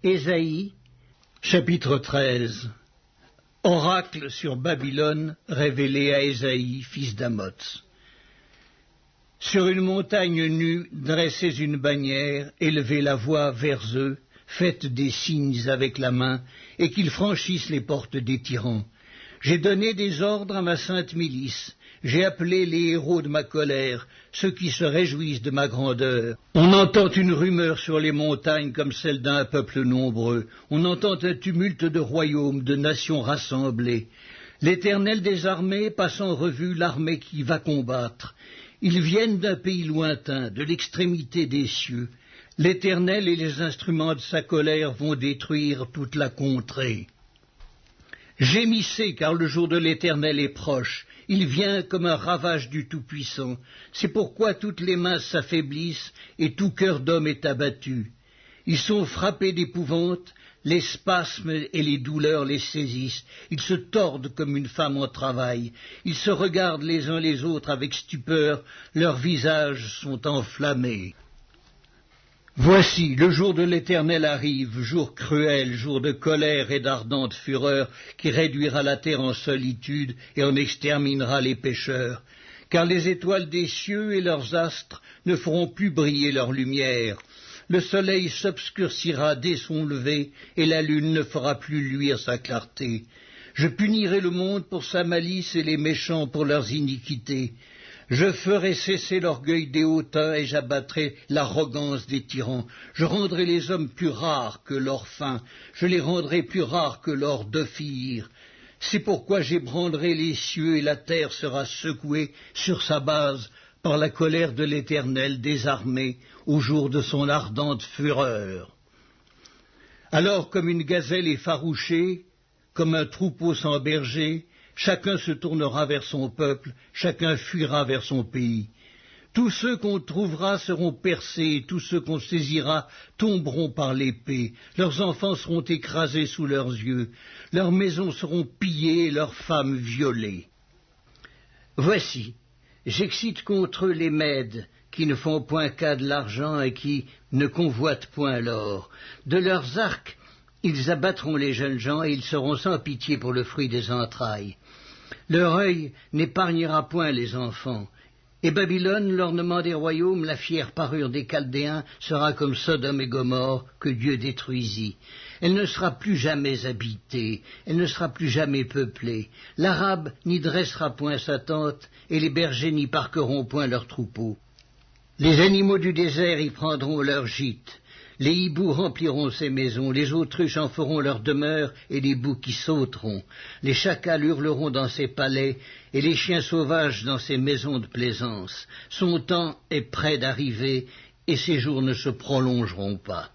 Ésaïe, chapitre 13. Oracle sur Babylone révélé à Ésaïe, fils d'Amoz. Sur une montagne nue, dressez une bannière, élevez la voix vers eux, faites des signes avec la main, et qu'ils franchissent les portes des tyrans. J'ai donné des ordres à ma sainte milice, j'ai appelé les héros de ma colère, ceux qui se réjouissent de ma grandeur. On entend une rumeur sur les montagnes comme celle d'un peuple nombreux, on entend un tumulte de royaumes, de nations rassemblées. L'Éternel des armées passe en revue l'armée qui va combattre. Ils viennent d'un pays lointain, de l'extrémité des cieux. L'Éternel et les instruments de sa colère vont détruire toute la contrée. Gémissez, car le jour de l'Éternel est proche. Il vient comme un ravage du Tout-Puissant. C'est pourquoi toutes les mains s'affaiblissent et tout cœur d'homme est abattu. Ils sont frappés d'épouvante, les spasmes et les douleurs les saisissent. Ils se tordent comme une femme en travail. Ils se regardent les uns les autres avec stupeur. Leurs visages sont enflammés. Voici, le jour de l'Éternel arrive, jour cruel, jour de colère et d'ardente fureur, qui réduira la terre en solitude et en exterminera les pécheurs. Car les étoiles des cieux et leurs astres ne feront plus briller leur lumière. Le soleil s'obscurcira dès son lever, et la lune ne fera plus luire sa clarté. Je punirai le monde pour sa malice et les méchants pour leurs iniquités. Je ferai cesser l'orgueil des hautains et j'abattrai l'arrogance des tyrans. Je rendrai les hommes plus rares que l'or fin, je les rendrai plus rares que l'or d'Ophir. C'est pourquoi j'ébranlerai les cieux et la terre sera secouée sur sa base par la colère de l'Éternel des armées au jour de son ardente fureur. Alors comme une gazelle effarouchée, comme un troupeau sans berger, chacun se tournera vers son peuple, chacun fuira vers son pays. Tous ceux qu'on trouvera seront percés, tous ceux qu'on saisira tomberont par l'épée. Leurs enfants seront écrasés sous leurs yeux, leurs maisons seront pillées et leurs femmes violées. Voici, j'excite contre eux les Mèdes, qui ne font point cas de l'argent et qui ne convoitent point l'or. De leurs arcs, ils abattront les jeunes gens et ils seront sans pitié pour le fruit des entrailles. Leur œil n'épargnera point les enfants. Et Babylone, l'ornement des royaumes, la fière parure des Chaldéens, sera comme Sodome et Gomorrhe que Dieu détruisit. Elle ne sera plus jamais habitée, elle ne sera plus jamais peuplée. L'Arabe n'y dressera point sa tente, et les bergers n'y parqueront point leurs troupeaux. Les animaux du désert y prendront leur gîte. Les hiboux rempliront ses maisons, les autruches en feront leur demeure, et les boucs y sauteront. Les chacals hurleront dans ses palais, et les chiens sauvages dans ses maisons de plaisance. Son temps est près d'arriver, et ses jours ne se prolongeront pas.